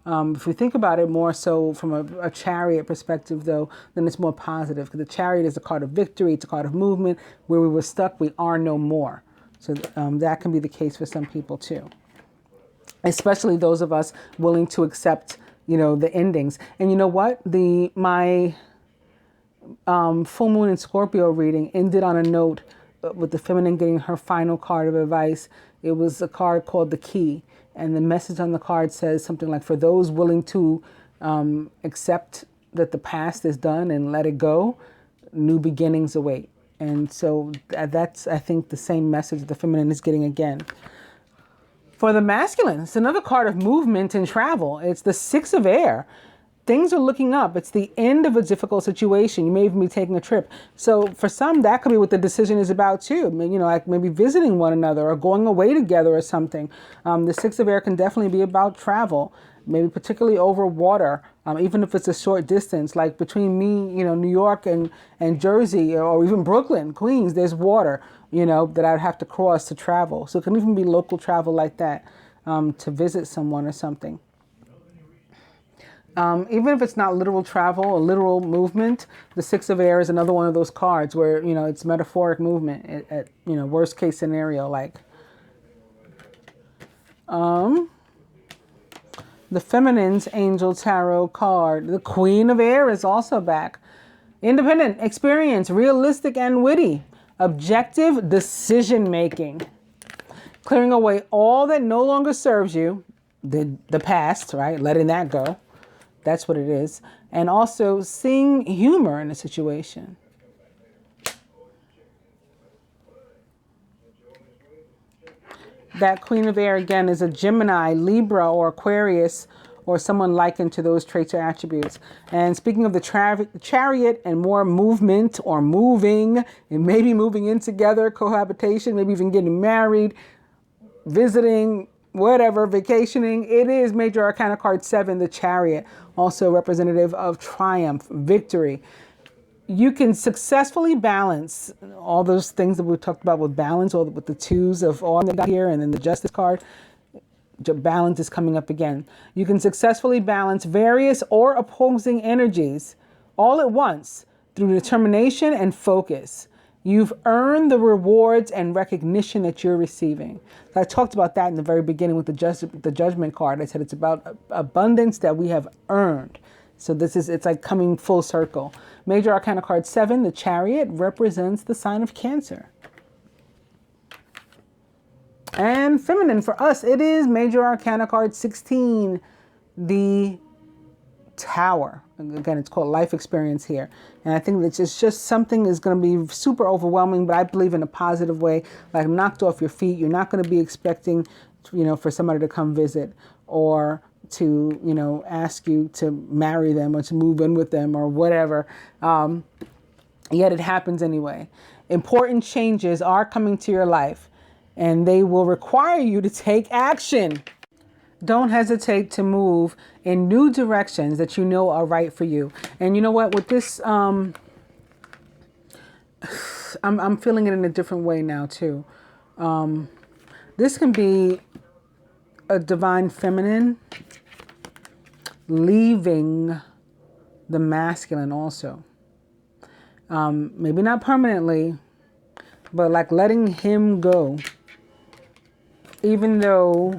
If we think about it more so from a Chariot perspective, though, then it's more positive. Because the Chariot is a card of victory. It's a card of movement. Where we were stuck, we are no more. So that can be the case for some people too. Especially those of us willing to accept, the endings. And you know what? My full moon in Scorpio reading ended on a note with the feminine getting her final card of advice. It was a card called the Key. And the message on the card says something like, for those willing to accept that the past is done and let it go, new beginnings await. And so that's, I think, the same message the feminine is getting again. For the masculine, it's another card of movement and travel. It's the Six of Air. Things are looking up. It's the end of a difficult situation. You may even be taking a trip. So for some, that could be what the decision is about too. You know, like maybe visiting one another or going away together or something. The Six of Air can definitely be about travel, maybe particularly over water, even if it's a short distance. Like between me, you know, New York and Jersey, or even Brooklyn, Queens, there's water, you know, that I'd have to cross to travel. So it can even be local travel like that, to visit someone or something. Even if it's not literal travel or literal movement, the Six of Air is another one of those cards where, you know, it's metaphoric movement at you know, worst case scenario. Like, the feminine's angel tarot card, the Queen of Air, is also back. Independent, experience, realistic and witty, objective decision making, clearing away all that no longer serves you, the past, right? Letting that go. That's what it is. And also seeing humor in a situation. That Queen of Air, again, is a Gemini, Libra, or Aquarius, or someone likened to those traits or attributes. And speaking of the Chariot and more movement or moving, and maybe moving in together, cohabitation, maybe even getting married, visiting, whatever, vacationing, it is Major Arcana card 7, the Chariot, also representative of triumph, victory. You can successfully balance all those things that we talked about with balance, or with the twos of all that got here, and then the Justice card. Balance is coming up again. You can successfully balance various or opposing energies all at once through determination and focus. You've earned the rewards and recognition that you're receiving. So I talked about that in the very beginning with the Judgment card. I said it's about abundance that we have earned. So it's like coming full circle. Major Arcana card 7, the Chariot, represents the sign of Cancer. And feminine for us, it is Major Arcana card 16, the Tower. Again, it's called life experience here. And I think that it's just something is going to be super overwhelming, but I believe in a positive way, like knocked off your feet. You're not going to be expecting, you know, for somebody to come visit or to, you know, ask you to marry them or to move in with them or whatever. Yet it happens anyway. Important changes are coming to your life, and they will require you to take action. Don't hesitate to move in new directions that you know are right for you. And you know what? With this, I'm feeling it in a different way now too. This can be a divine feminine leaving the masculine also. Maybe not permanently, but like letting him go. Even though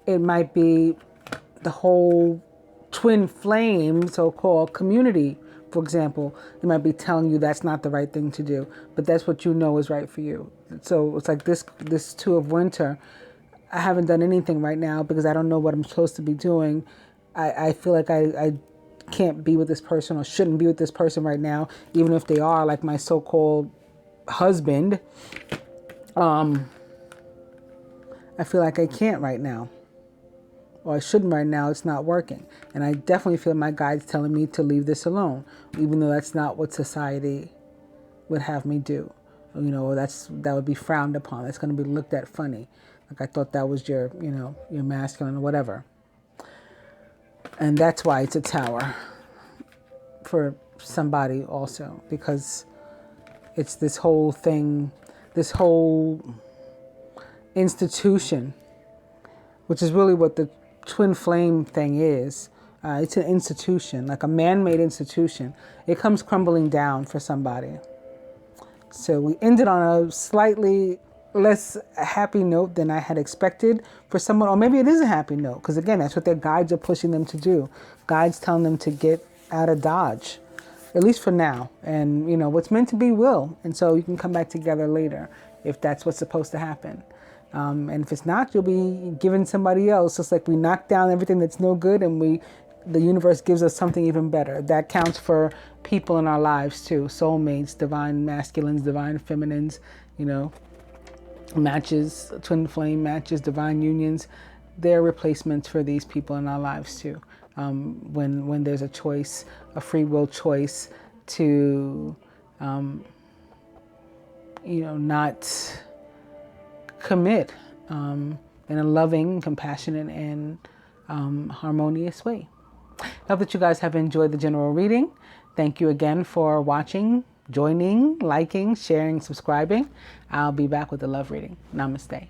it might be the whole twin flame, so-called community, for example, it might be telling you that's not the right thing to do, but that's what you know is right for you. So it's like this Two of Winter. I haven't done anything right now because I don't know what I'm supposed to be doing. I feel like I can't be with this person or shouldn't be with this person right now, even if they are like my so-called husband. I feel like I can't right now. Or I shouldn't right now, it's not working. And I definitely feel my guide's telling me to leave this alone, even though that's not what society would have me do. You know, that would be frowned upon. That's going to be looked at funny. Like I thought that was your, you know, your masculine or whatever. And that's why it's a Tower for somebody also, because it's this whole thing, this whole institution, which is really what the twin flame thing is. It's an institution, like a man-made institution. It comes crumbling down for somebody. So we ended on a slightly less happy note than I had expected for someone, or maybe it is a happy note, because again, that's what their guides are pushing them to do. Guides telling them to get out of Dodge, at least for now. And you know, what's meant to be will. And so you can come back together later if that's what's supposed to happen. And if it's not, you'll be giving somebody else. Just like we knock down everything that's no good and we the universe gives us something even better. That counts for people in our lives too. Soulmates, divine masculines, divine feminines, you know, matches, twin flame matches, divine unions. They're replacements for these people in our lives too. When there's a choice, a free will choice to, not commit in a loving, compassionate, and harmonious way. I hope that you guys have enjoyed the general reading. Thank you again for watching, joining, liking, sharing, subscribing. I'll be back with the love reading. Namaste.